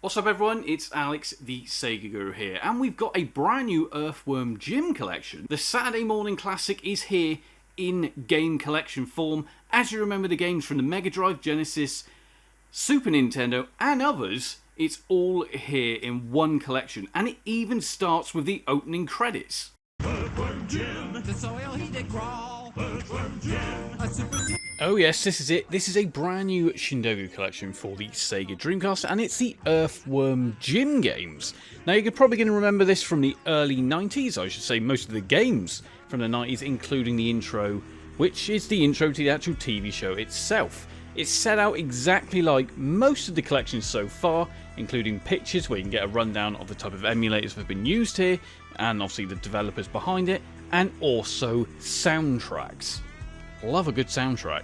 What's up everyone, it's Alex the Sega Guru here, and we've got a brand new Earthworm Jim collection. The Saturday Morning Classic is here in game collection form. As you remember the games from the Mega Drive, Genesis, Super Nintendo and others, it's all here in one collection, and it even starts with the opening credits. Earthworm Jim, the soil he did crawl. Earthworm Jim, a super... Oh yes, this is it. This is a brand new Shindougo collection for the Sega Dreamcast, and it's the Earthworm Jim games. Now you're probably going to remember this from the early 90s, I should say most of the games from the 90s, including the intro, which is the intro to the actual TV show itself. It's set out exactly like most of the collections so far, including pictures where you can get a rundown of the type of emulators that have been used here, and obviously the developers behind it, and also soundtracks. Love a good soundtrack.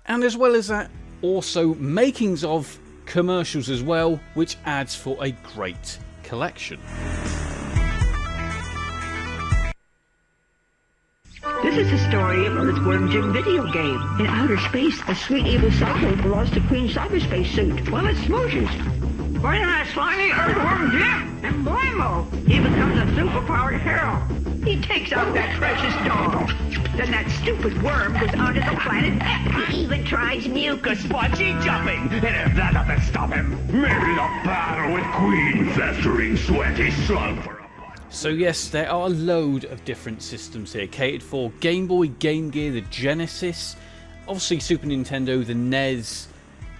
And as well as that, also makings of commercials as well, which adds for a great collection. This is the story of Earthworm Jim video game. In outer space, a sweet evil cyborg lost a green cyberspace suit while it smooshes. Bring that slimy Earthworm Jim, and blammo, he becomes a superpowered hero. He takes out that precious doll. Then that stupid worm goes onto the planet X. He even tries mucus spongy jumping. And if that doesn't stop him, maybe the battle with Queen festering sweaty slug for a bite. So yes, there are a load of different systems here, catered for Game Boy, Game Gear, the Genesis, obviously Super Nintendo, the NES,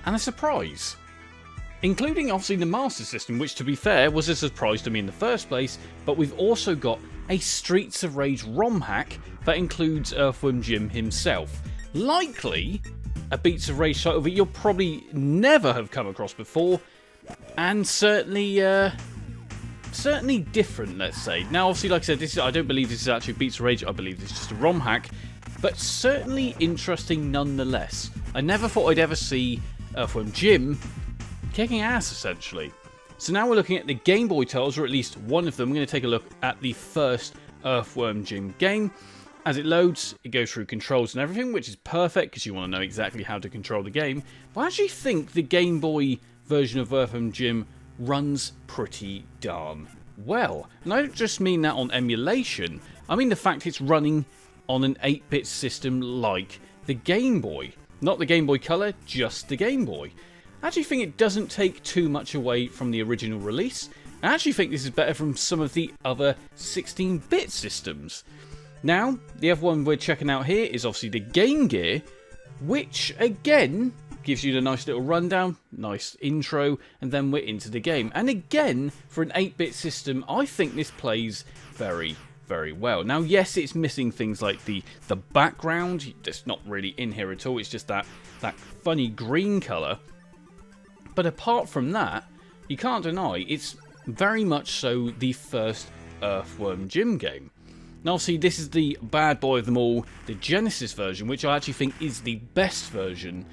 and a surprise. Including obviously the Master System, which to be fair was a surprise to me in the first place, but we've also got a Streets of Rage ROM hack that includes Earthworm Jim himself. Likely a Beats of Rage title that you'll probably never have come across before, and certainly different, let's say. Now obviously, like I said, I don't believe this is actually Beats of Rage, I believe this is just a ROM hack, but certainly interesting nonetheless. I never thought I'd ever see Earthworm Jim kicking ass, essentially. So now we're looking at the Game Boy titles, or at least one of them. We're going to take a look at the first Earthworm Jim game. As it loads, it goes through controls and everything, which is perfect because you want to know exactly how to control the game. But I actually think the Game Boy version of Earthworm Jim runs pretty darn well. And I don't just mean that on emulation, I mean the fact it's running on an 8-bit system like the Game Boy. Not the Game Boy Color, just the Game Boy. I actually think it doesn't take too much away from the original release. I actually think this is better from some of the other 16-bit systems. Now, the other one we're checking out here is obviously the Game Gear, which again gives you the nice little rundown, nice intro, and then we're into the game. And again, for an 8-bit system, I think this plays very, very well. Now, yes, it's missing things like the background. That's not really in here at all. It's just that funny green colour. But apart from that, you can't deny it's very much so the first Earthworm Jim game. Now obviously this is the bad boy of them all, the Genesis version, which I actually think is the best version.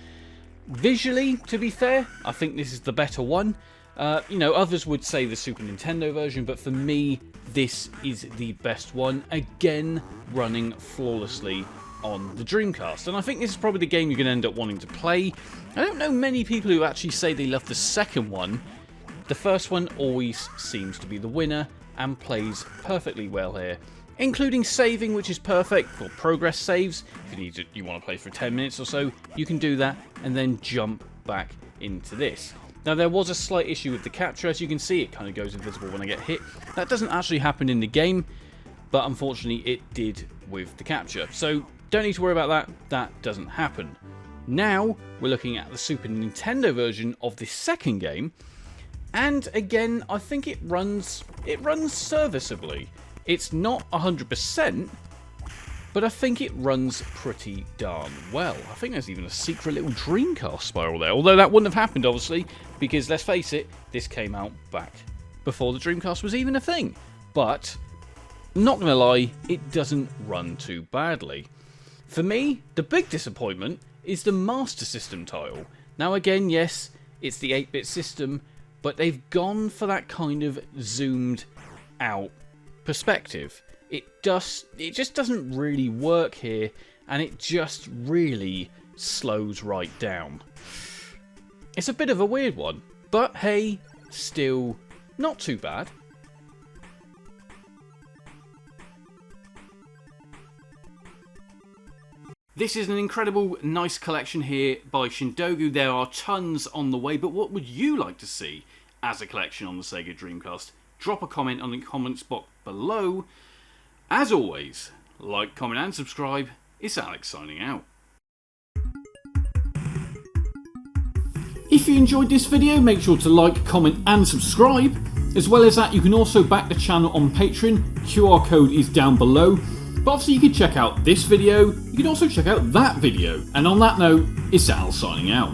Visually, to be fair, I think this is the better one. You know, others would say the Super Nintendo version, but for me, this is the best one. Again, running flawlessly on the Dreamcast, and I think this is probably the game you're going to end up wanting to play. I don't know many people who actually say they love the second one. The first one always seems to be the winner and plays perfectly well here, including saving, which is perfect for progress saves. If you want to play for 10 minutes or so, you can do that and then jump back into this. Now there was a slight issue with the capture, as you can see, it kind of goes invisible when I get hit. That doesn't actually happen in the game, but unfortunately it did with the capture. So don't need to worry about that, that doesn't happen. Now, we're looking at the Super Nintendo version of this second game, and again, I think it runs serviceably. It's not 100%, but I think it runs pretty darn well. I think there's even a secret little Dreamcast spiral there, although that wouldn't have happened, obviously, because let's face it, this came out back before the Dreamcast was even a thing. But, not gonna lie, it doesn't run too badly. For me, the big disappointment is the Master System title. Now again, yes, it's the 8-bit system, but they've gone for that kind of zoomed out perspective. It just doesn't really work here, and it just really slows right down. It's a bit of a weird one, but hey, still not too bad. This is an incredible, nice collection here by Shindougo. There are tons on the way, but what would you like to see as a collection on the Sega Dreamcast? Drop a comment on the comments box below. As always, like, comment and subscribe. It's Alex signing out. If you enjoyed this video, make sure to like, comment and subscribe. As well as that, you can also back the channel on Patreon. QR code is down below. But obviously you can check out this video, you can also check out that video. And on that note, it's Al signing out.